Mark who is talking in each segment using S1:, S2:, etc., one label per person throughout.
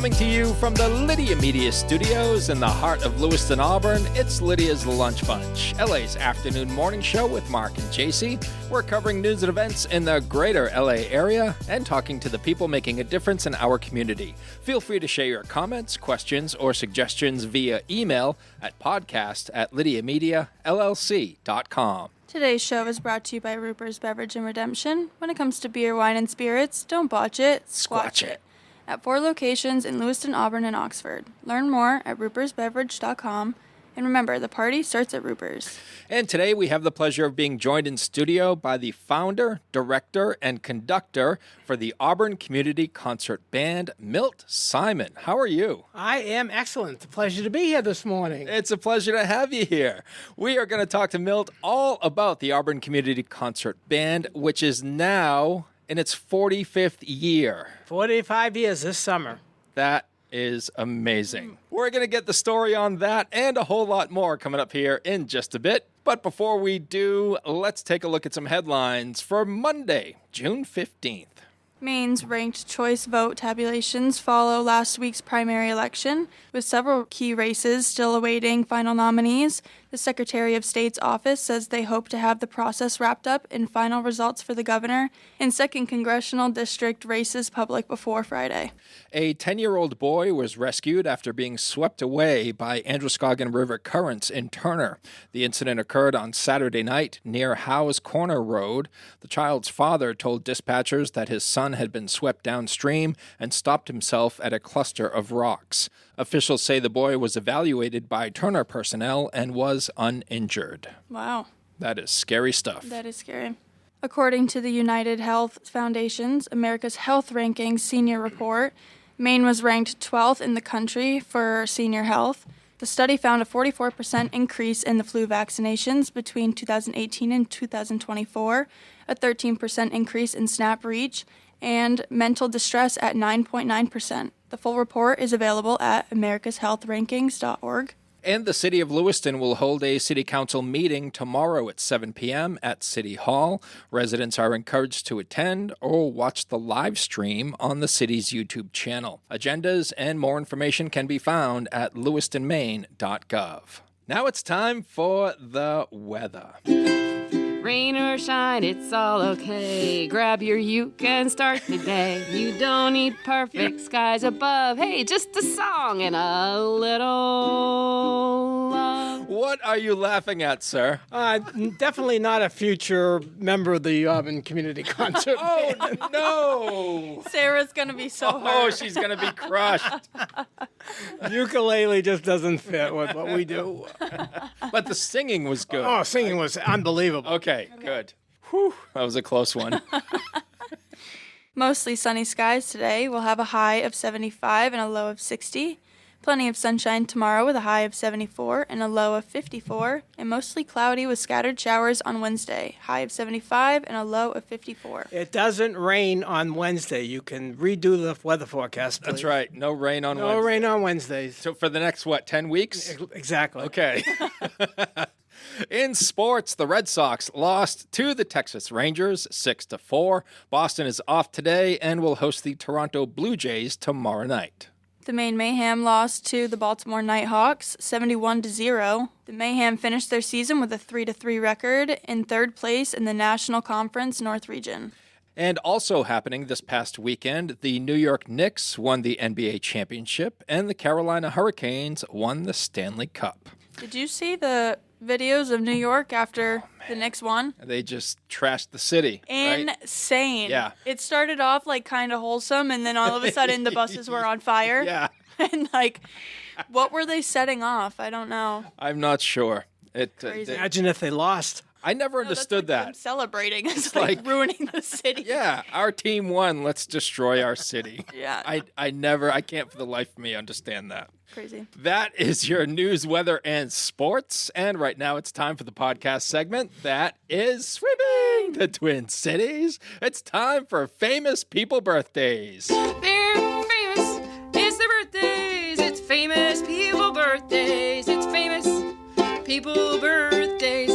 S1: Coming to you from the Lydia Media Studios in the heart of Lewiston, Auburn, it's Lydia's Lunch Bunch, LA's afternoon morning show with Mark and Jacey. We're covering news and events in the greater LA area and talking to the people making a difference in our community. Feel free to share your comments, questions, or suggestions via email at podcast@lydiamediallc.com.
S2: Today's show is brought to you by Ruper's Beverage and Redemption. When it comes to beer, wine, and spirits, don't botch it, squatch it. At 4 locations in Lewiston, Auburn, and Oxford. Learn more at rupersbeverage.com. And remember, the party starts at Ruper's.
S1: And today we have the pleasure of being joined in studio by the founder, director, and conductor for the Auburn Community Concert Band, Milt Simon. How are you?
S3: I am excellent. It's a pleasure to be here this morning.
S1: It's a pleasure to have you here. We are going to talk to Milt all about the Auburn Community Concert Band, which is now in its 45th year.
S3: 45 years this summer.
S1: That is amazing. We're going to get the story on that and a whole lot more coming up here in just a bit. But before we do, let's take a look at some headlines for Monday, June 15th.
S2: Maine's ranked choice vote tabulations follow last week's primary election, with several key races still awaiting final nominees. The Secretary of State's office says they hope to have the process wrapped up in final results for the governor and 2nd Congressional District races public before Friday.
S1: A 10-year-old boy was rescued after being swept away by Androscoggin River currents in Turner. The incident occurred on Saturday night near Howe's Corner Road. The child's father told dispatchers that his son had been swept downstream and stopped himself at a cluster of rocks. Officials say the boy was evaluated by Turner personnel and was uninjured.
S2: Wow.
S1: That is scary stuff.
S2: That is scary. According to the United Health Foundation's America's Health Rankings Senior Report, Maine was ranked 12th in the country for senior health. The study found a 44% increase in the flu vaccinations between 2018 and 2024, a 13% increase in SNAP reach, and mental distress at 9.9%. The full report is available at americashealthrankings.org.
S1: And the City of Lewiston will hold a City Council meeting tomorrow at 7 p.m. at City Hall. Residents are encouraged to attend or watch the live stream on the city's YouTube channel. Agendas and more information can be found at lewistonmaine.gov. Now it's time for the weather.
S4: Rain or shine, it's all okay. Grab your uke and start the day. You don't need perfect skies above. Hey, just a song and a little love.
S1: What are you laughing at, sir?
S3: Definitely not a future member of the Auburn Community Concert
S1: Oh,
S3: Band.
S1: no!
S2: Sarah's going to be so hurt.
S1: Oh, she's going to be crushed.
S3: Ukulele just doesn't fit with what we do.
S1: But the singing was good.
S3: Oh, singing was unbelievable.
S1: Okay, good. Whew, that was a close one.
S2: Mostly sunny skies today. We'll have a high of 75 and a low of 60. Plenty of sunshine tomorrow with a high of 74 and a low of 54. And mostly cloudy with scattered showers on Wednesday. High of 75 and a low of 54.
S3: It doesn't rain on Wednesday. You can redo the weather forecast, please.
S1: That's right. No rain on Wednesday.
S3: No rain on Wednesdays.
S1: So for the next, 10 weeks?
S3: Exactly.
S1: Okay. In sports, the Red Sox lost to the Texas Rangers 6-4. Boston is off today and will host the Toronto Blue Jays tomorrow night.
S2: The Maine Mayhem lost to the Baltimore Nighthawks 71-0. The Mayhem finished their season with a 3-3 record in 3rd place in the National Conference North Region.
S1: And also happening this past weekend, the New York Knicks won the NBA championship and the Carolina Hurricanes won the Stanley Cup.
S2: Did you see the videos of New York after the Knicks won?
S1: They just trashed the city. Right?
S2: Insane.
S1: Yeah.
S2: It started off like kind of wholesome, and then all of a sudden the buses were on fire.
S1: Yeah.
S2: And like, what were they setting off? I don't know.
S1: I'm not sure.
S2: Crazy.
S3: Imagine if they lost.
S1: I never understood
S2: that's like
S1: that.
S2: them celebrating. It's like ruining the city.
S1: Yeah, our team won. Let's destroy our city.
S2: Yeah.
S1: I can't for the life of me understand that.
S2: Crazy.
S1: That is your news, weather, and sports. And right now it's time for the podcast segment that is Sweeping the Twin Cities. It's time for famous people birthdays.
S4: They're famous. It's their birthdays. It's famous people birthdays. It's famous people birthdays.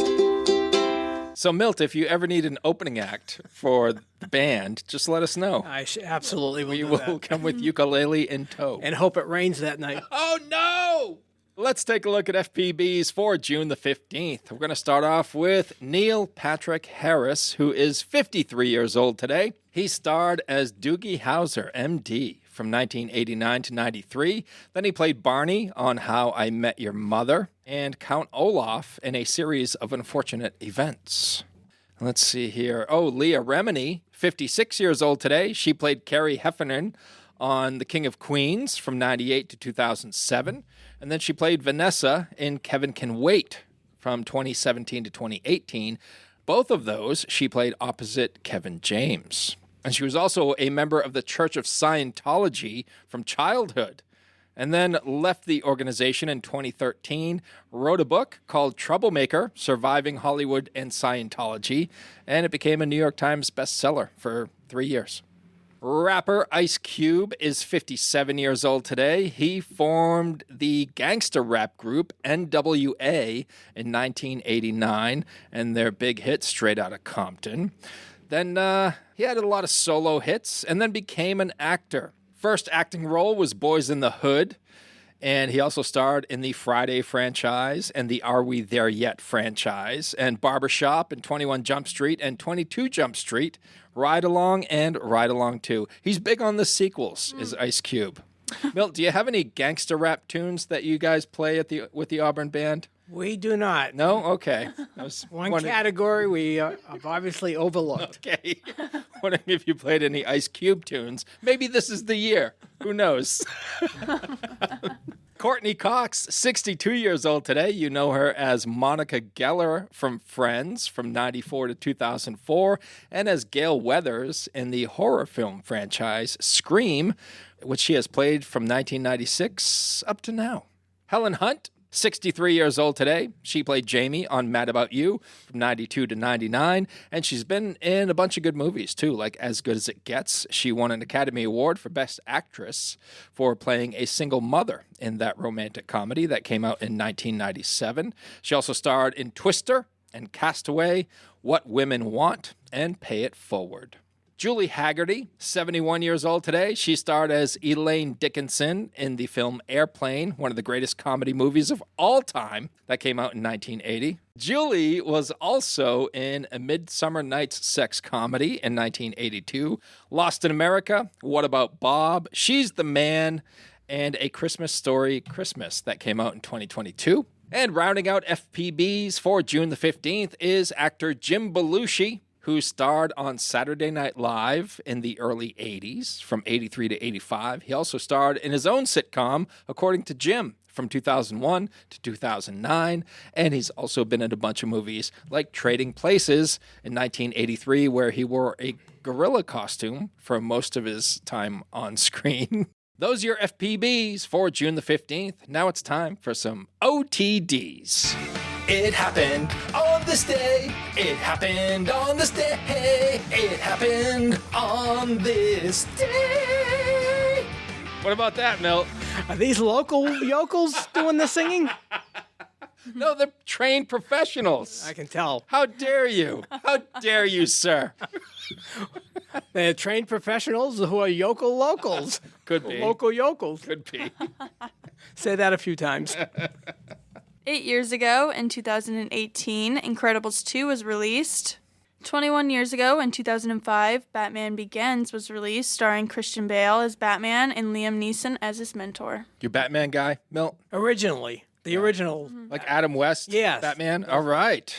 S1: So, Milt, if you ever need an opening act for the band, just let us know.
S3: I absolutely will
S1: We
S3: do
S1: will
S3: that.
S1: come with ukulele in tow.
S3: And hope it rains that night.
S1: Oh, no! Let's take a look at FPBs for June the 15th. We're going to start off with Neil Patrick Harris, who is 53 years old today. He starred as Doogie Howser, MD, from 1989 to 93. Then he played Barney on How I Met Your Mother and Count Olaf in a series of unfortunate events. Let's see here. Oh, Leah Remini, 56 years old today. She played Carrie Heffernan on The King of Queens from 98 to 2007. And then she played Vanessa in Kevin Can Wait from 2017 to 2018. Both of those, she played opposite Kevin James. And she was also a member of the Church of Scientology from childhood. And then left the organization in 2013, wrote a book called Troublemaker, Surviving Hollywood and Scientology, and it became a New York Times bestseller for 3 years. Rapper Ice Cube is 57 years old today. He formed the gangster rap group NWA in 1989, and their big hit, Straight Outta Compton. Then he had a lot of solo hits, and then became an actor. First acting role was Boys in the Hood, and he also starred in the Friday franchise and the Are We There Yet franchise, and Barbershop and 21 Jump Street and 22 Jump Street, Ride Along and Ride Along 2. He's big on the sequels, is Ice Cube. Milt, do you have any gangster rap tunes that you guys play with the Auburn Band?
S3: We do not.
S1: No? Okay. That was
S3: One category we have obviously overlooked.
S1: Okay. Wondering if you played any Ice Cube tunes. Maybe this is the year. Who knows? Courtney Cox, 62 years old today. You know her as Monica Geller from Friends from 94 to 2004, and as Gail Weathers in the horror film franchise Scream, which she has played from 1996 up to now. Helen Hunt, 63 years old today. She played Jamie on Mad About You from 92 to 99, and she's been in a bunch of good movies, too, like As Good as It Gets. She won an Academy Award for Best Actress for playing a single mother in that romantic comedy that came out in 1997. She also starred in Twister and Castaway, What Women Want, and Pay It Forward. Julie Haggerty, 71 years old today. She starred as Elaine Dickinson in the film Airplane, one of the greatest comedy movies of all time that came out in 1980. Julie was also in A Midsummer Night's Sex Comedy in 1982, Lost in America, What About Bob, She's the Man, and A Christmas Story Christmas that came out in 2022. And rounding out FPBs for June the 15th is actor Jim Belushi, who starred on Saturday Night Live in the early 80s, from 83 to 85. He also starred in his own sitcom, According to Jim, from 2001 to 2009. And he's also been in a bunch of movies like Trading Places in 1983, where he wore a gorilla costume for most of his time on screen. Those are your FPBs for June the 15th. Now it's time for some OTDs. It happened on this day. It happened on this day. It happened on this day. What about that, Milt?
S3: Are these local yokels doing the singing?
S1: No, they're trained professionals.
S3: I can tell.
S1: How dare you? How dare you, sir?
S3: They're trained professionals who are yokel locals.
S1: Could be.
S3: Local yokels.
S1: Could be.
S3: Say that a few times.
S2: 8 years ago, in 2018, Incredibles 2 was released. 21 years ago, in 2005, Batman Begins was released, starring Christian Bale as Batman and Liam Neeson as his mentor.
S1: You Batman guy, Milt?
S3: Originally. The original.
S1: Like Adam West?
S3: Yes.
S1: Batman? All right.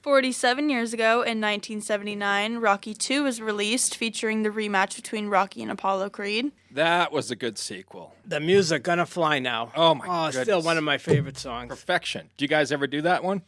S2: 47 years ago, in 1979, Rocky 2 was released, featuring the rematch between Rocky and Apollo Creed.
S1: That was a good sequel.
S3: The music, Gonna Fly Now.
S1: Oh, my goodness.
S3: Still one of my favorite songs.
S1: Perfection. Do you guys ever do that one?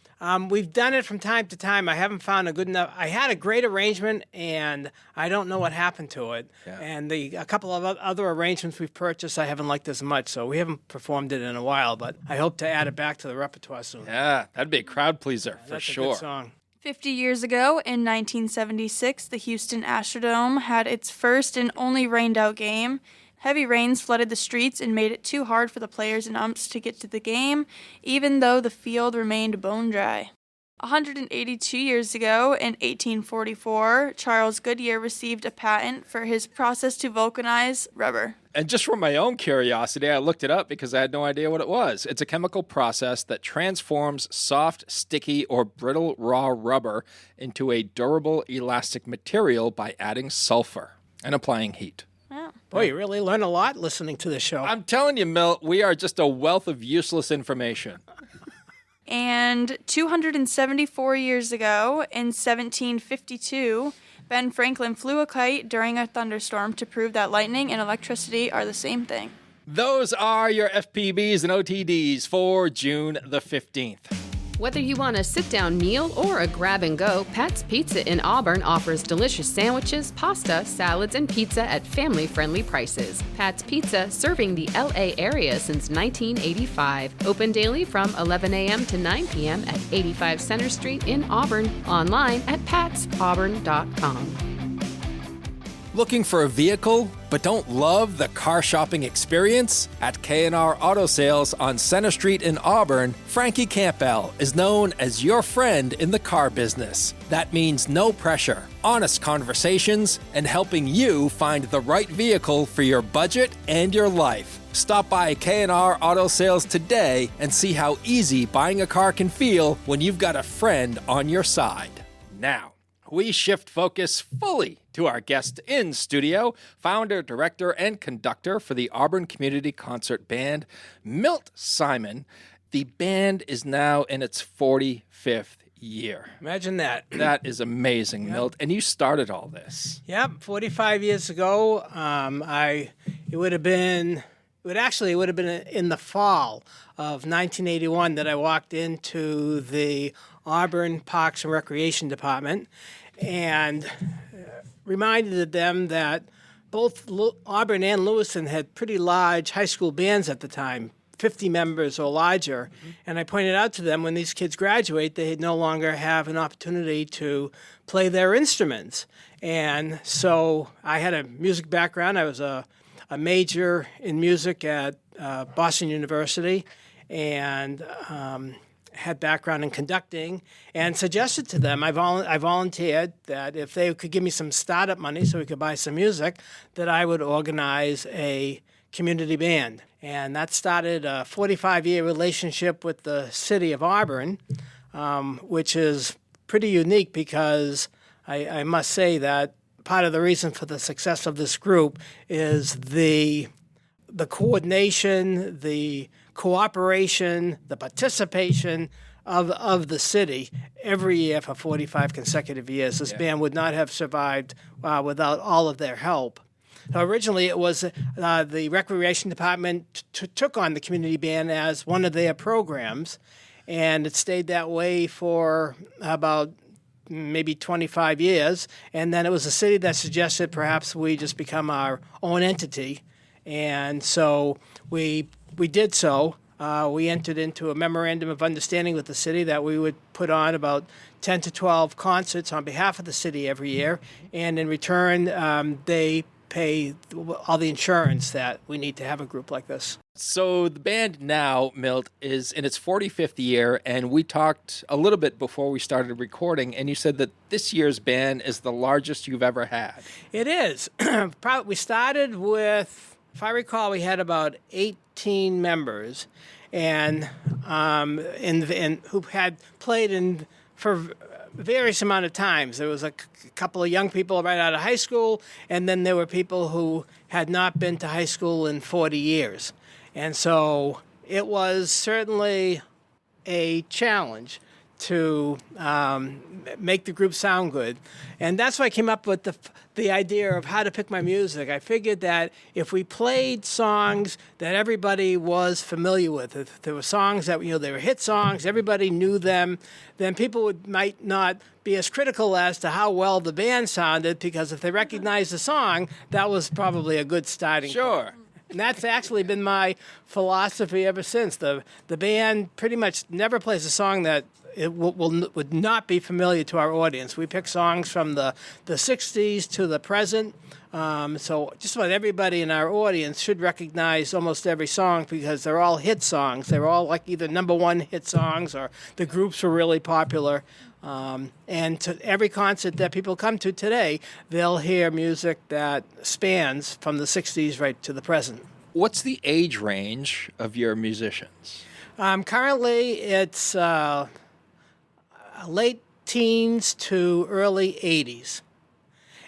S3: We've done it from time to time. I haven't found a good enough. I had a great arrangement, and I don't know what happened to it.
S1: Yeah.
S3: And a couple of other arrangements we've purchased, I haven't liked as much. So we haven't performed it in a while, but I hope to add it back to the repertoire soon.
S1: Yeah, that'd be a crowd pleaser for
S3: That's
S1: sure.
S3: a good song.
S2: 50 years ago, in 1976, the Houston Astrodome had its first and only rained-out game. Heavy rains flooded the streets and made it too hard for the players and umps to get to the game, even though the field remained bone dry. 182 years ago, in 1844, Charles Goodyear received a patent for his process to vulcanize rubber.
S1: And just for my own curiosity, I looked it up because I had no idea what it was. It's a chemical process that transforms soft, sticky, or brittle raw rubber into a durable, elastic material by adding sulfur and applying heat.
S2: Yeah.
S3: Boy, you really learn a lot listening to this show.
S1: I'm telling you, Milt, we are just a wealth of useless information.
S2: And 274 years ago, in 1752, Ben Franklin flew a kite during a thunderstorm to prove that lightning and electricity are the same thing.
S1: Those are your FPBs and OTDs for June the 15th.
S4: Whether you want a sit-down meal or a grab-and-go, Pat's Pizza in Auburn offers delicious sandwiches, pasta, salads, and pizza at family-friendly prices. Pat's Pizza, serving the L.A. area since 1985. Open daily from 11 a.m. to 9 p.m. at 85 Center Street in Auburn. Online at patsauburn.com.
S1: Looking for a vehicle but don't love the car shopping experience? At K&R Auto Sales on Center Street in Auburn, Frankie Campbell is known as your friend in the car business. That means no pressure, honest conversations, and helping you find the right vehicle for your budget and your life. Stop by K&R Auto Sales today and see how easy buying a car can feel when you've got a friend on your side. Now, we shift focus fully to our guest in studio, founder, director, and conductor for the Auburn Community Concert Band, Milt Simon. The band is now in its 45th year.
S3: Imagine that.
S1: That is amazing, Milt. And you started all this.
S3: Yep, 45 years ago. It would have been in the fall of 1981 that I walked into the Auburn Parks and Recreation Department and reminded them that both Auburn and Lewiston had pretty large high school bands at the time, 50 members or larger. Mm-hmm. And I pointed out to them when these kids graduate, they no longer have an opportunity to play their instruments. And so I had a music background. I was a major in music at Boston University and had background in conducting, and suggested to them, I volunteered that if they could give me some startup money so we could buy some music, that I would organize a community band. And that started a 45-year relationship with the City of Auburn, which is pretty unique because I must say that part of the reason for the success of this group is the coordination, the cooperation, the participation of the city every year for 45 consecutive years. This band would not have survived without all of their help. So originally, it was the Recreation Department took on the community band as one of their programs, and it stayed that way for about maybe 25 years. And then it was the city that suggested perhaps we just become our own entity. And so we did so. We entered into a memorandum of understanding with the city that we would put on about 10 to 12 concerts on behalf of the city every year. And in return, they pay all the insurance that we need to have a group like this.
S1: So the band now, Milt, is in its 45th year, and we talked a little bit before we started recording, and you said that this year's band is the largest you've ever had.
S3: It is. We started with, if I recall, we had about 18 members, and who had played for various amount of times. There was a couple of young people right out of high school, and then there were people who had not been to high school in 40 years. And so it was certainly a challenge to make the group sound good. And that's why I came up with the idea of how to pick my music. I figured that if we played songs that everybody was familiar with, if there were songs that, they were hit songs, everybody knew them, then people might not be as critical as to how well the band sounded, because if they recognized the song, that was probably a good starting point.
S1: Sure.
S3: And that's actually been my philosophy ever since. The band pretty much never plays a song that would not be familiar to our audience. We pick songs from the 60s to the present. So just about everybody in our audience should recognize almost every song because they're all hit songs. They're all like either number one hit songs or the groups were really popular. And to every concert that people come to today, they'll hear music that spans from the 60s right to the present.
S1: What's the age range of your musicians?
S3: Currently, it's late teens to early 80s.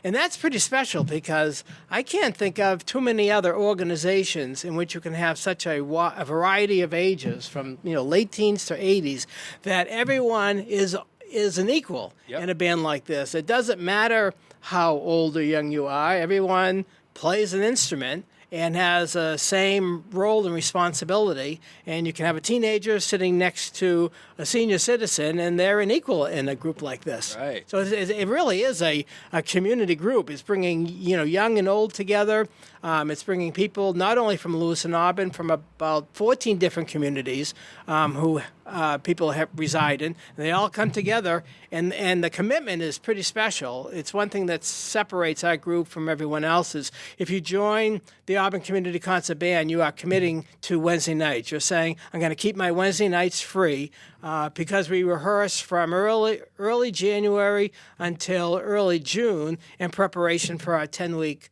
S3: And that's pretty special because I can't think of too many other organizations in which you can have such a variety of ages from late teens to 80s that everyone is an equal in a band like this. It doesn't matter how old or young you are. Everyone plays an instrument and has the same role and responsibility. And you can have a teenager sitting next to a senior citizen, and they're an equal in a group like this.
S1: Right.
S3: So it really is a community group. It's bringing young and old together. It's bringing people not only from Lewis and Auburn, from about 14 different communities who people have reside in. They all come together, and the commitment is pretty special. It's one thing that separates our group from everyone else is if you join the Auburn Community Concert Band, you are committing to Wednesday nights. You're saying, I'm going to keep my Wednesday nights free because we rehearse from early January until early June in preparation for our 10-week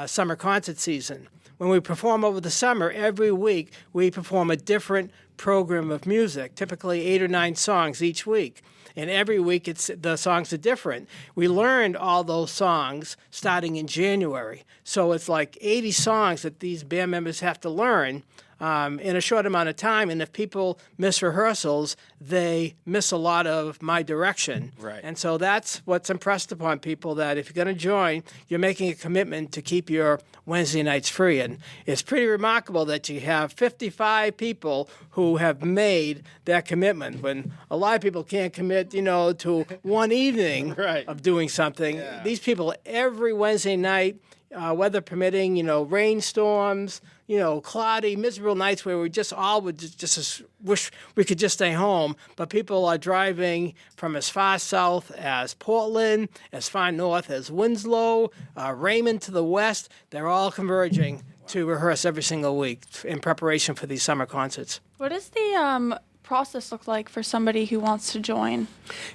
S3: summer concert season. When we perform over the summer, every week we perform a different program of music, typically 8 or 9 songs each week. And every week the songs are different. We learned all those songs starting in January. So it's like 80 songs that these band members have to learn in a short amount of time. And if people miss rehearsals, they miss a lot of my direction.
S1: Right.
S3: And so that's what's impressed upon people, that if you're going to join, you're making a commitment to keep your Wednesday nights free. And it's pretty remarkable that you have 55 people who have made that commitment when a lot of people can't commit, to one evening
S1: Right.
S3: of doing something.
S1: Yeah.
S3: These people every Wednesday night, weather permitting, rainstorms, cloudy, miserable nights where we just all would just wish we could just stay home. But people are driving from as far south as Portland, as far north as Winslow, Raymond to the west. They're all converging to rehearse every single week in preparation for these summer concerts.
S2: What does the process look like for somebody who wants to join?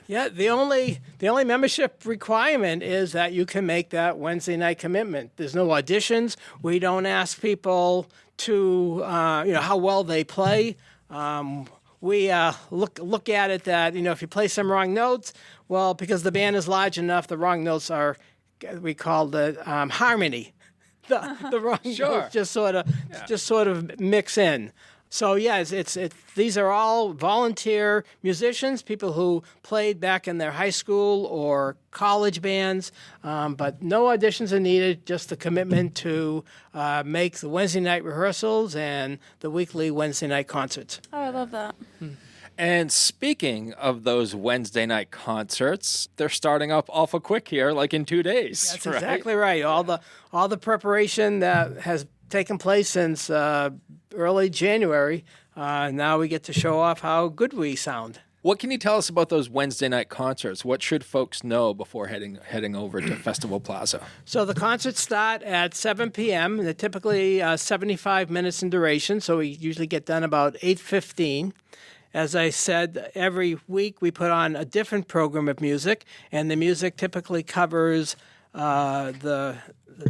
S3: Yeah, the only membership requirement is that you can make that Wednesday night commitment. There's no auditions. We don't ask people to how well they play. We look at it that if you play some wrong notes, well, because the band is large enough, the wrong notes are, we call the harmony. The wrong notes just sort of mix in. So yeah, it's these are all volunteer musicians, people who played back in their high school or college bands, but no auditions are needed. Just the commitment to make the Wednesday night rehearsals and the weekly Wednesday night concerts.
S2: Oh, I love that.
S1: And speaking of those Wednesday night concerts, they're starting up awful quick here, like in 2 days.
S3: That's
S1: right?
S3: exactly right. All the preparation that has taken place since early January. Now we get to show off how good we sound.
S1: What can you tell us about those Wednesday night concerts? What should folks know before heading over to Festival Plaza?
S3: So the concerts start at 7 p.m. They're typically 75 minutes in duration, so we usually get done about 8:15. As I said, every week we put on a different program of music, and the music typically covers the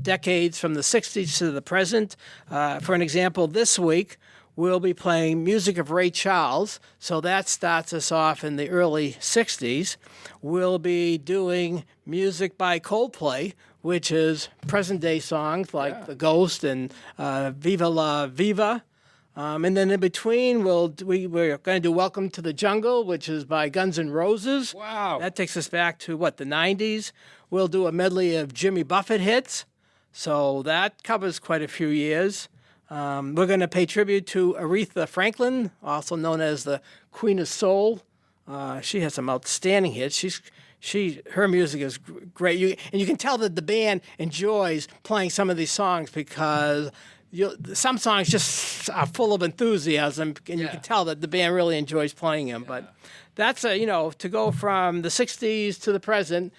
S3: decades from the 60s to the present. For an example, this week we'll be playing music of Ray Charles, so that starts us off in the early 60s. We'll be doing music by Coldplay, which is present-day songs like The Ghost and Viva La Viva. And then in between, we're going to do Welcome to the Jungle, which is by Guns N' Roses.
S1: Wow.
S3: That takes us back to, the 90s. We'll do a medley of Jimmy Buffett hits. So that covers quite a few years. We're going to pay tribute to Aretha Franklin, also known as the Queen of Soul. She has some outstanding hits. Her music is great. And you can tell that the band enjoys playing some of these songs because some songs just are full of enthusiasm, and you can tell that the band really enjoys playing them. Yeah. But that's to go from the 60s to the present,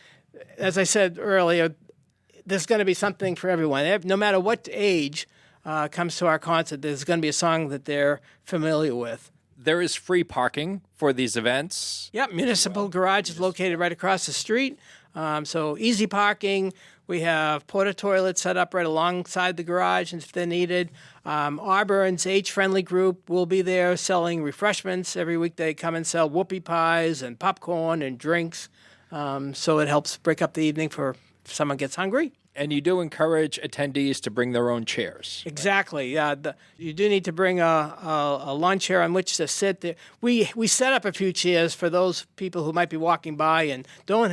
S3: as I said earlier, there's going to be something for everyone. No matter what age comes to our concert, there's going to be a song that they're familiar with.
S1: There is free parking for these events.
S3: Yep, municipal garage is located right across the street, so easy parking. We have porta toilets set up right alongside the garage if they're needed. Auburn's age-friendly group will be there selling refreshments. Every week they come and sell whoopie pies and popcorn and drinks, so it helps break up the evening for if someone gets hungry.
S1: And you do encourage attendees to bring their own chairs.
S3: Exactly. You do need to bring a lawn chair on which to sit. We set up a few chairs for those people who might be walking by and don't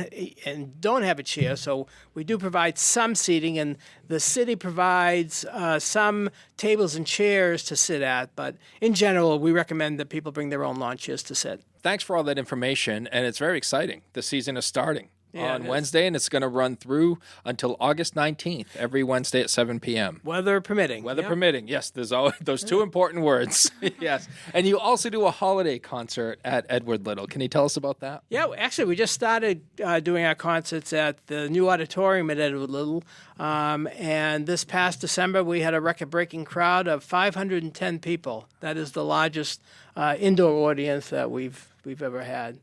S3: have a chair. So we do provide some seating, and the city provides some tables and chairs to sit at. But in general, we recommend that people bring their own lawn chairs to sit.
S1: Thanks for all that information, and it's very exciting. The season is starting.
S3: Yeah,
S1: on Wednesday, and it's going to run through until August 19th, every Wednesday at 7 p.m.
S3: Weather permitting.
S1: Weather permitting, yes. There's always those two important words. Yes. And you also do a holiday concert at Edward Little. Can you tell us about that?
S3: Yeah, actually, we just started doing our concerts at the new auditorium at Edward Little. And this past December, we had a record-breaking crowd of 510 people. That is the largest indoor audience that we've ever had.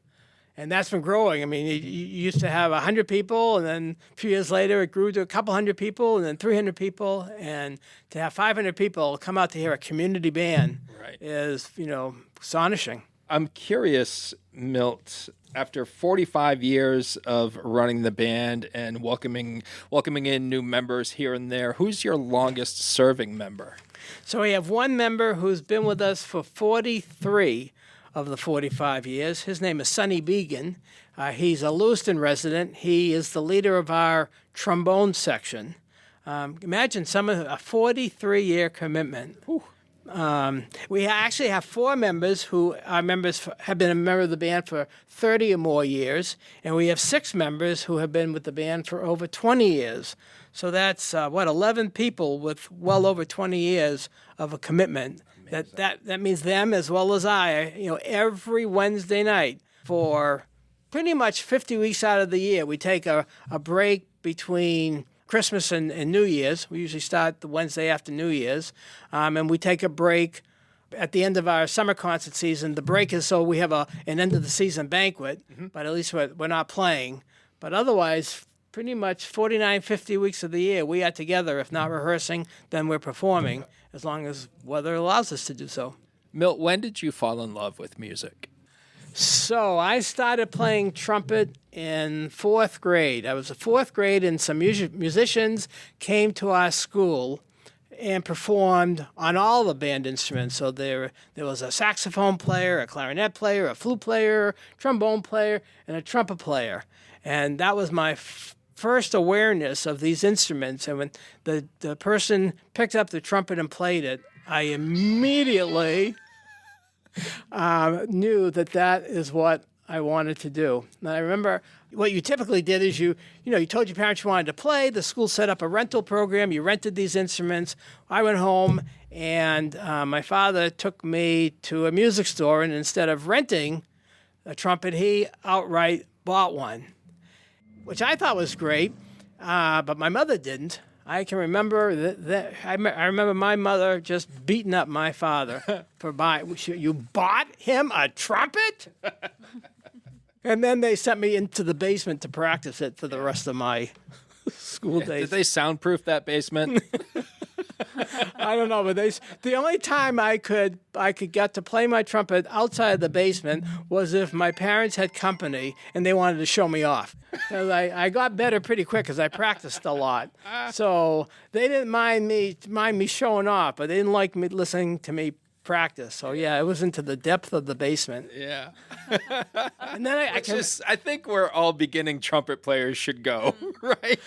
S3: And that's been growing. I mean, you used to have 100 people, and then a few years later it grew to a couple hundred people, and then 300 people. And to have 500 people come out to hear a community band is, astonishing.
S1: I'm curious, Milt, after 45 years of running the band and welcoming in new members here and there, who's your longest serving member?
S3: So we have one member who's been with us for 43 of the 45 years. His name is Sonny Began. He's a Lewiston resident. He is the leader of our trombone section. Imagine a 43-year commitment. We actually have 4 members who are members have been a member of the band for 30 or more years, and we have 6 members who have been with the band for over 20 years. So that's 11 people with well over 20 years of a commitment. That means them as well as I. Every Wednesday night for pretty much 50 weeks out of the year, we take a break between Christmas and New Year's. We usually start the Wednesday after New Year's, and we take a break at the end of our summer concert season. The break is so we have an end of the season banquet, but at least we're not playing. But otherwise, pretty much 49, 50 weeks of the year, we are together. If not rehearsing, then we're performing, as long as weather allows us to do so.
S1: Milt, when did you fall in love with music?
S3: So I started playing trumpet in 4th grade. I was in 4th grade, and some musicians came to our school and performed on all the band instruments. So there was a saxophone player, a clarinet player, a flute player, trombone player, and a trumpet player. And that was my first awareness of these instruments. And when the person picked up the trumpet and played it, I immediately knew that is what I wanted to do. And I remember what you typically did is you told your parents you wanted to play. The school set up a rental program. You rented these instruments. I went home, and my father took me to a music store, and instead of renting a trumpet, he outright bought one, which I thought was great, but my mother didn't. I can remember that. I remember my mother just beating up my father for buying. You bought him a trumpet? And then they sent me into the basement to practice it for the rest of my school days.
S1: Did they soundproof that basement?
S3: I don't know, but the only time I could get to play my trumpet outside of the basement was if my parents had company and they wanted to show me off. I got better pretty quick because I practiced a lot. So they didn't mind me showing off, but they didn't like me listening to me practice. So yeah, it was into the depth of the basement.
S1: Yeah.
S3: And then
S1: I think where all beginning trumpet players should go, right?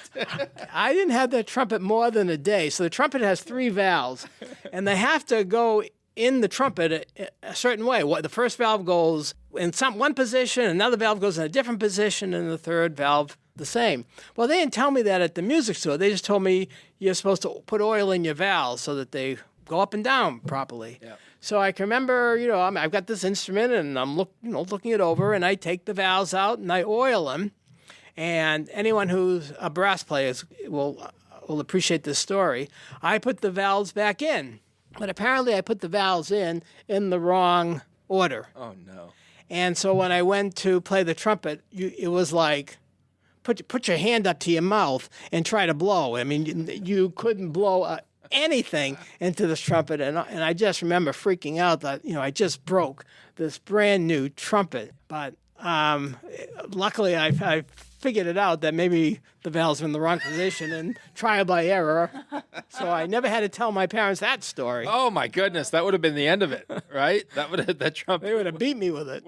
S3: I didn't have that trumpet more than a day. So the trumpet has 3 valves, and they have to go in the trumpet a certain way. The first valve goes in one position, another valve goes in a different position, and the third valve the same. Well, they didn't tell me that at the music store. They just told me you're supposed to put oil in your valves so that they go up and down properly.
S1: Yeah.
S3: So I can remember, I've got this instrument and I'm looking it over, and I take the valves out and I oil them. And anyone who's a brass player will appreciate this story. I put the valves back in, but apparently I put the valves in the wrong order.
S1: Oh, no.
S3: And so when I went to play the trumpet, it was like, put your hand up to your mouth and try to blow. I mean, you couldn't blow anything into this trumpet. And I just remember freaking out that, I just broke this brand new trumpet. But luckily I figured it out that maybe the valves were in the wrong position, and trial by error. So I never had to tell my parents that story.
S1: Oh, my goodness. That would have been the end of it, right? That trumpet.
S3: They would have beat me with it.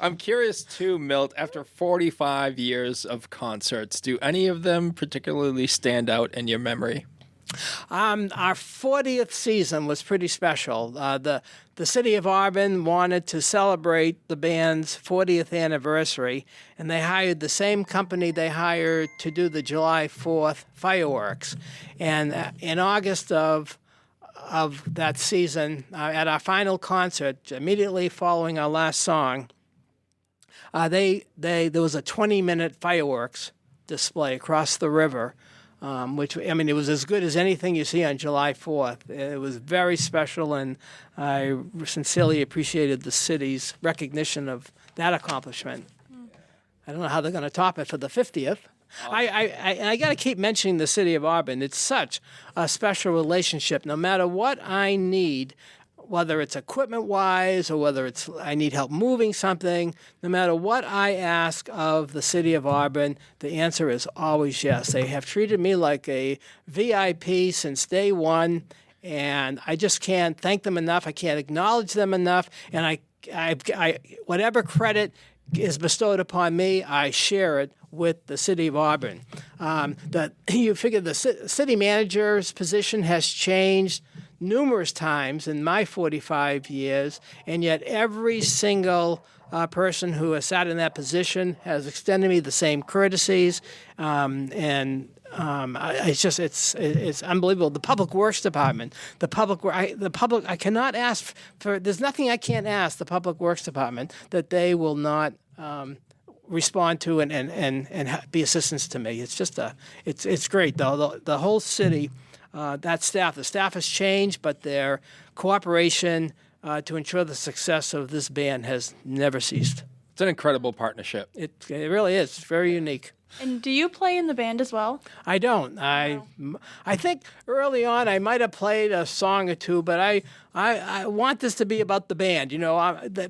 S1: I'm curious, too, Milt, after 45 years of concerts, do any of them particularly stand out in your memory?
S3: Our 40th season was pretty special. The City of Auburn wanted to celebrate the band's 40th anniversary, and they hired the same company they hired to do the July 4th fireworks. And in August of that season, at our final concert, immediately following our last song, there was a 20-minute fireworks display across the river. Which, I mean, it was as good as anything you see on July 4th. It was very special, and I sincerely appreciated the city's recognition of that accomplishment. I don't know how they're going to top it for the 50th. I got to keep mentioning the City of Auburn. It's such a special relationship. No matter what I need, whether it's equipment-wise or whether it's I need help moving something, no matter what I ask of the City of Auburn, the answer is always yes. They have treated me like a VIP since day one, and I just can't thank them enough. I can't acknowledge them enough, and I whatever credit is bestowed upon me, I share it with the City of Auburn. You figure the city manager's position has changed numerous times in my 45 years, and yet every single person who has sat in that position has extended me the same courtesies, it's unbelievable. The Public Works Department, I cannot ask for. There's nothing I can't ask the Public Works Department that they will not respond to and be assistance to me. It's just it's great though. The whole city. The staff has changed, but their cooperation to ensure the success of this band has never ceased.
S1: It's an incredible partnership.
S3: It really is. It's very unique.
S2: And do you play in the band as well?
S3: I don't. I think early on I might have played a song or two, but I want this to be about the band.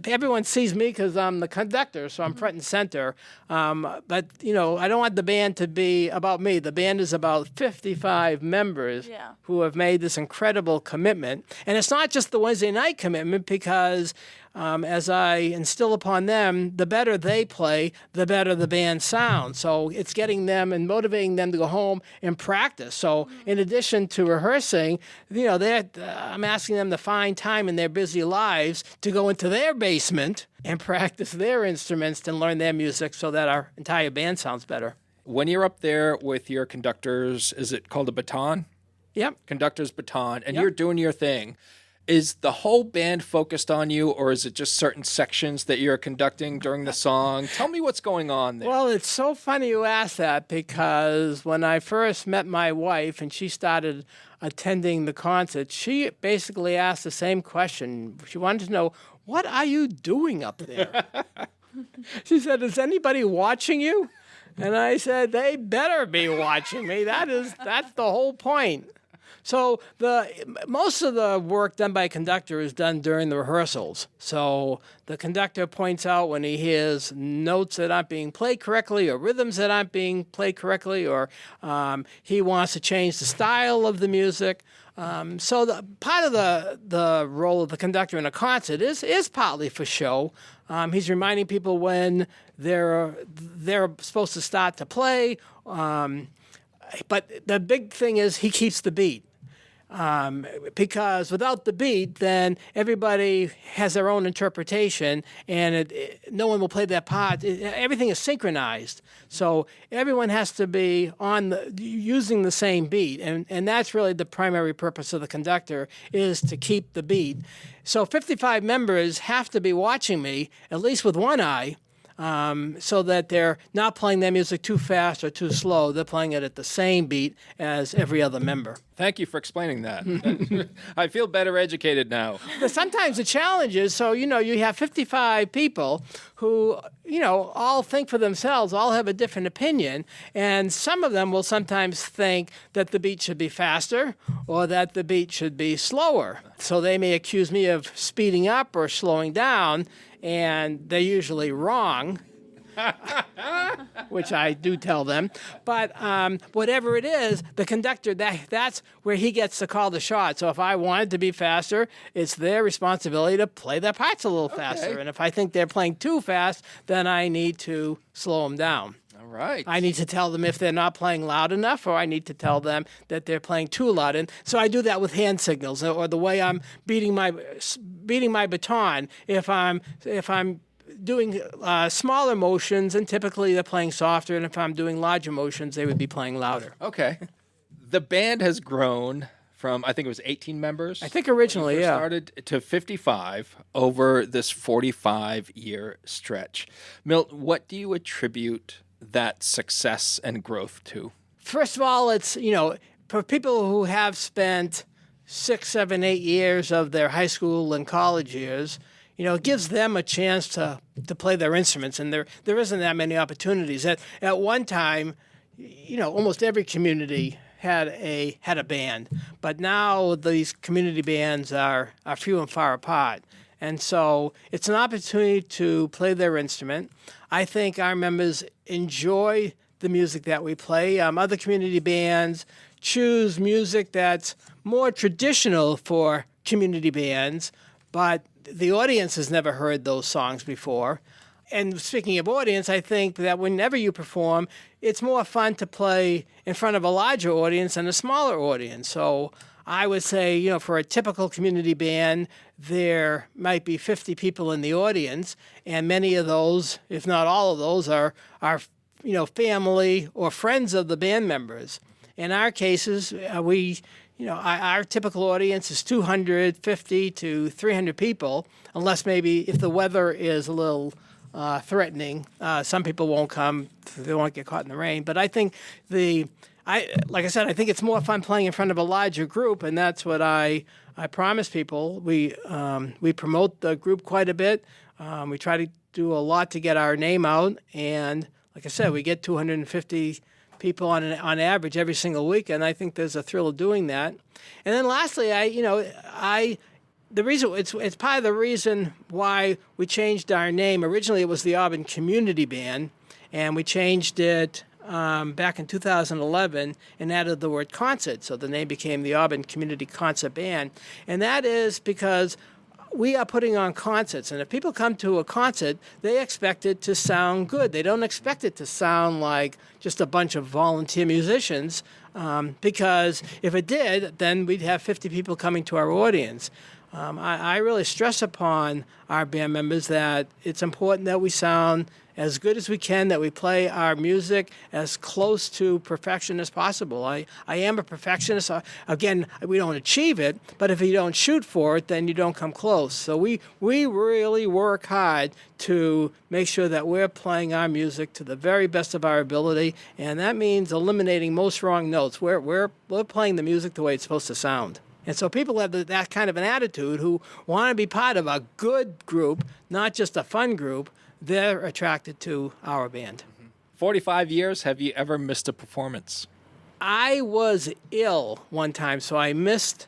S3: Everyone sees me because I'm the conductor, so I'm front and center. But I don't want the band to be about me. The band is about 55 members who have made this incredible commitment. And it's not just the Wednesday night commitment, because as I instill upon them, the better they play, the better the band sounds. So it's getting them and motivating them to go home and practice. So in addition to rehearsing, I'm asking them to find time in their busy lives to go into their basement and practice their instruments and learn their music so that our entire band sounds better.
S1: When you're up there with your conductors, is it called a baton?
S3: Yep.
S1: Conductor's baton, and you're doing your thing. Is the whole band focused on you, or is it just certain sections that you're conducting during the song? Tell me what's going on there.
S3: Well, it's so funny you ask that, because when I first met my wife and she started attending the concert, she basically asked the same question. She wanted to know, what are you doing up there? She said, is anybody watching you? And I said, they better be watching me. That's the whole point. So most of the work done by a conductor is done during the rehearsals. So the conductor points out when he hears notes that aren't being played correctly or rhythms that aren't being played correctly, or he wants to change the style of the music. So part of the role of the conductor in a concert is partly for show. He's reminding people when they're supposed to start to play. But the big thing is he keeps the beat. because without the beat, then everybody has their own interpretation, and no one will play that part. Everything is synchronized, so everyone has to be using the same beat, and that's really the primary purpose of the conductor, is to keep the beat. So 55 members have to be watching me, at least with one eye, so that they're not playing their music too fast or too slow. They're playing it at the same beat as every other member.
S1: Thank you for explaining that. I feel better educated now.
S3: But sometimes the challenge is, so, you have 55 people who, all think for themselves, all have a different opinion, and some of them will sometimes think that the beat should be faster or that the beat should be slower. So they may accuse me of speeding up or slowing down, and they're usually wrong, which I do tell them. But whatever it is, the conductor, that's where he gets to call the shot. So if I wanted to be faster, it's their responsibility to play their parts a little faster. And if I think they're playing too fast, then I need to slow them down.
S1: All right.
S3: I need to tell them if they're not playing loud enough, or I need to tell them that they're playing too loud. And so I do that with hand signals, or the way I'm beating my baton. If I'm doing smaller motions, and typically they're playing softer, and if I'm doing larger motions, they would be playing louder.
S1: Okay. The band has grown from, I think it was 18 members.
S3: I think originally, yeah.
S1: Started to 55 over this 45-year stretch. Milt, what do you attribute that success and growth to?
S3: First of all, it's, for people who have spent 6, 7, 8 years of their high school and college years, it gives them a chance to play their instruments, and there isn't that many opportunities. At one time, almost every community had a band, but now these community bands are few and far apart. And so it's an opportunity to play their instrument. I think our members enjoy the music that we play. Other community bands choose music that's more traditional for community bands, but the audience has never heard those songs before. And speaking of audience, I think that whenever you perform, it's more fun to play in front of a larger audience than a smaller audience. So I would say, for a typical community band, there might be 50 people in the audience, and many of those, if not all of those, are family or friends of the band members. In our cases, our typical audience is 250 to 300 people, unless maybe if the weather is a little threatening, some people won't come, they won't get caught in the rain. But I think like I said, I think it's more fun playing in front of a larger group, and that's what I promise people. We promote the group quite a bit. We try to do a lot to get our name out, and like I said, we get 250 people on average every single week, and I think there's a thrill of doing that. And then lastly, the reason it's part of the reason why we changed our name. Originally, it was the Auburn Community Band, and we changed it back in 2011 and added the word concert, so the name became the Auburn Community Concert Band. And that is because we are putting on concerts, and if people come to a concert, they expect it to sound good. They don't expect it to sound like just a bunch of volunteer musicians, because if it did, then we'd have 50 people coming to our audience. I really stress upon our band members that it's important that we sound as good as we can, that we play our music as close to perfection as possible. I am a perfectionist. Again, we don't achieve it, but if you don't shoot for it, then you don't come close. So we really work hard to make sure that we're playing our music to the very best of our ability, and that means eliminating most wrong notes. We're playing the music the way it's supposed to sound. And so people have that kind of an attitude who want to be part of a good group, not just a fun group. They're attracted to our band.
S1: 45 years, have you ever missed a performance?
S3: I was ill one time, so I missed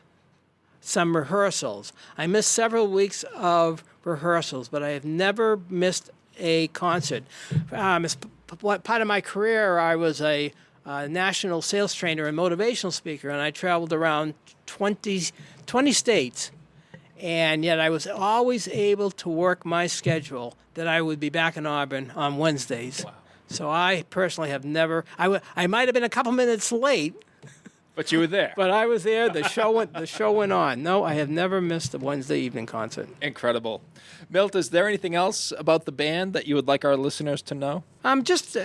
S3: some rehearsals. I missed several weeks of rehearsals, but I have never missed a concert. As part of my career, I was a national sales trainer and motivational speaker, and I traveled around 20 states. And yet I was always able to work my schedule that I would be back in Auburn on Wednesdays.
S1: Wow.
S3: So I personally have never, I might have been a couple minutes late,
S1: But you were there.
S3: But I was there. The show went on. No, I have never missed a Wednesday evening concert.
S1: Incredible. Milt, is there anything else about the band that you would like our listeners to know?
S3: I just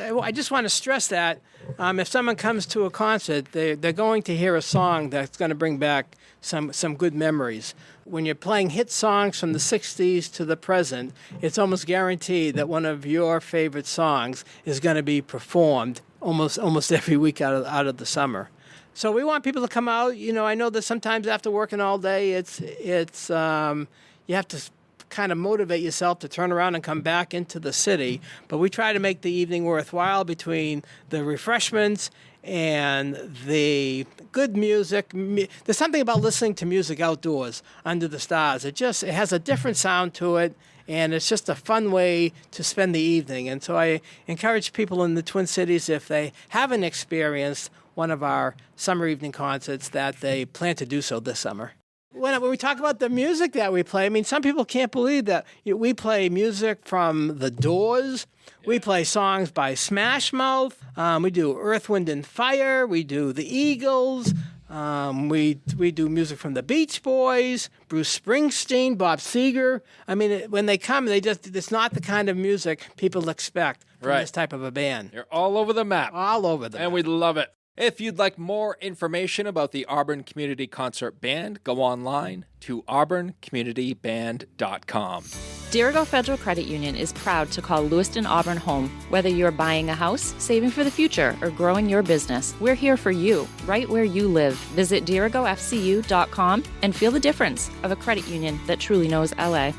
S3: want to stress that if someone comes to a concert, they're going to hear a song that's going to bring back some good memories. When you're playing hit songs from the 60s to the present, it's almost guaranteed that one of your favorite songs is going to be performed almost every week out of the summer. So we want people to come out. I know that sometimes after working all day, it's you have to kind of motivate yourself to turn around and come back into the city. But we try to make the evening worthwhile between the refreshments and the good music. There's something about listening to music outdoors under the stars. It has a different sound to it, and it's just a fun way to spend the evening. And so I encourage people in the Twin Cities, if they haven't experienced one of our summer evening concerts, that they plan to do so this summer. When we talk about the music that we play, I mean, some people can't believe that we play music from The Doors. We play songs by Smash Mouth. We do Earth, Wind, and Fire. We do the Eagles. We do music from the Beach Boys, Bruce Springsteen, Bob Seger. I mean, when they come, it's not the kind of music people expect from this type of a band.
S1: You're all over the map.
S3: All over the map.
S1: And we love it. If you'd like more information about the Auburn Community Concert Band, go online to auburncommunityband.com.
S5: Dirigo Federal Credit Union is proud to call Lewiston Auburn home. Whether you're buying a house, saving for the future, or growing your business, we're here for you, right where you live. Visit dirigofcu.com and feel the difference of a credit union that truly knows LA.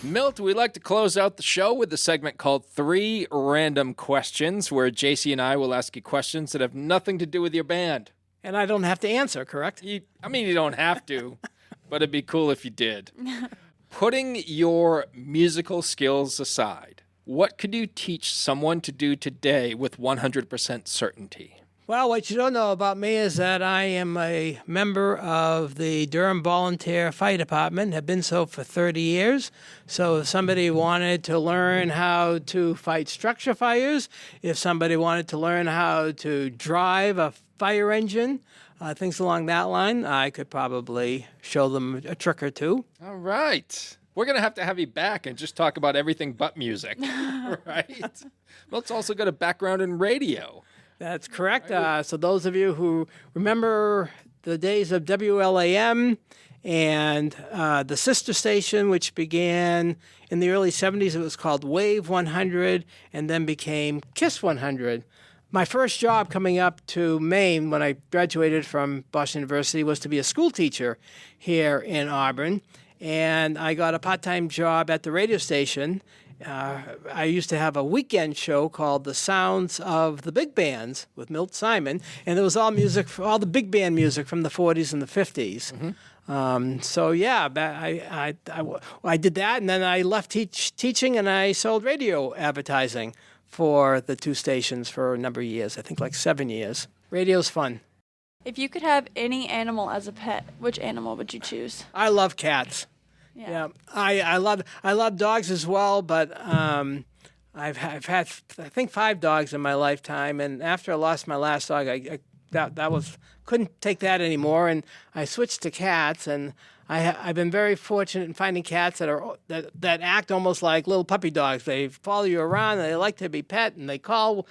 S1: Milt, we like to close out the show with a segment called 3 Random Questions, where Jacey and I will ask you questions that have nothing to do with your band.
S3: And I don't have to answer, correct?
S1: You don't have to, but it'd be cool if you did. Putting your musical skills aside, what could you teach someone to do today with 100% certainty?
S3: Well, what you don't know about me is that I am a member of the Durham Volunteer Fire Department, have been so for 30 years. So if somebody wanted to learn how to fight structure fires, if somebody wanted to learn how to drive a fire engine, things along that line, I could probably show them a trick or two.
S1: All right. We're going to have you back and just talk about everything but music, right? Milt's also got a background in radio.
S3: That's correct. So those of you who remember the days of WLAM and the sister station, which began in the early 70s, it was called Wave 100 and then became Kiss 100. My first job coming up to Maine when I graduated from Boston University was to be a school teacher here in Auburn. And I got a part-time job at the radio station. I used to have a weekend show called The Sounds of the Big Bands with Milt Simon, and there was all the big band music from the 40s and the 50s. Mm-hmm. So yeah, I did that, and then I left teaching, and I sold radio advertising for the two stations for a number of years. I think like 7 years. Radio's fun.
S2: If you could have any animal as a pet, which animal would you choose?
S3: I love cats. Yeah, I love dogs as well, but I've had I think 5 dogs in my lifetime, and after I lost my last dog, I couldn't take that anymore, and I switched to cats, and I've been very fortunate in finding cats that act almost like little puppy dogs. They follow you around, and they like to be pet, and they come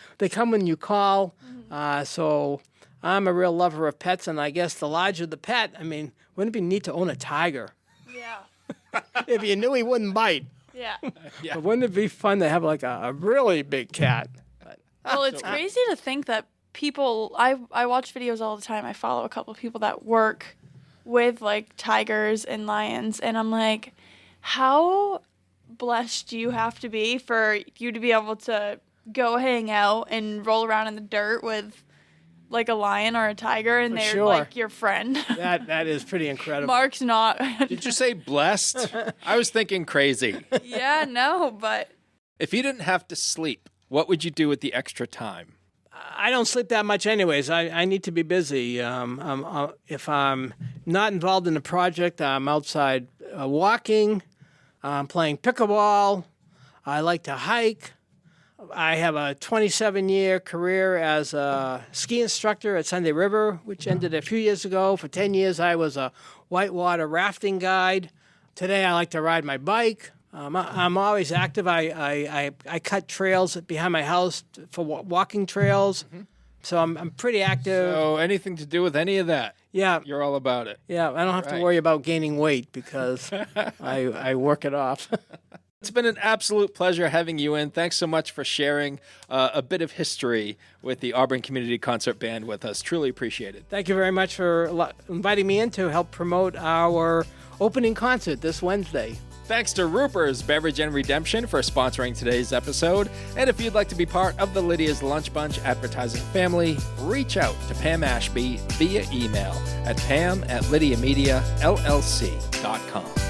S3: when you call. Mm-hmm. So I'm a real lover of pets, and I guess the larger the pet, I mean, wouldn't it be neat to own a tiger?
S2: Yeah.
S3: If you knew he wouldn't bite.
S2: Yeah.
S3: But wouldn't it be fun to have like a really big cat?
S2: Well, it's crazy to think that people, I watch videos all the time. I follow a couple of people that work with like tigers and lions, and I'm like, how blessed do you have to be for you to be able to go hang out and roll around in the dirt with like a lion or a tiger, and they're like your friend.
S3: That is pretty incredible.
S2: Mark's not.
S1: Did you say blessed? I was thinking crazy.
S2: Yeah, no, but
S1: if you didn't have to sleep, what would you do with the extra time?
S3: I don't sleep that much anyways. I need to be busy. If I'm not involved in a project, I'm outside walking, playing pickleball. I like to hike. I have a 27-year career as a ski instructor at Sunday River, which ended a few years ago. For 10 years, I was a whitewater rafting guide. Today, I like to ride my bike. I'm always active. I cut trails behind my house for walking trails. So I'm pretty active.
S1: So anything to do with any of that?
S3: Yeah.
S1: You're all about it.
S3: Yeah, I don't have to worry about gaining weight because I work it off.
S1: It's been an absolute pleasure having you in. Thanks so much for sharing a bit of history with the Auburn Community Concert Band with us. Truly appreciate it.
S3: Thank you very much for inviting me in to help promote our opening concert this Wednesday.
S1: Thanks to Ruper's Beverage and Redemption for sponsoring today's episode. And if you'd like to be part of the Lydia's Lunch Bunch advertising family, reach out to Pam Ashby via email at pam@lydiamediallc.com.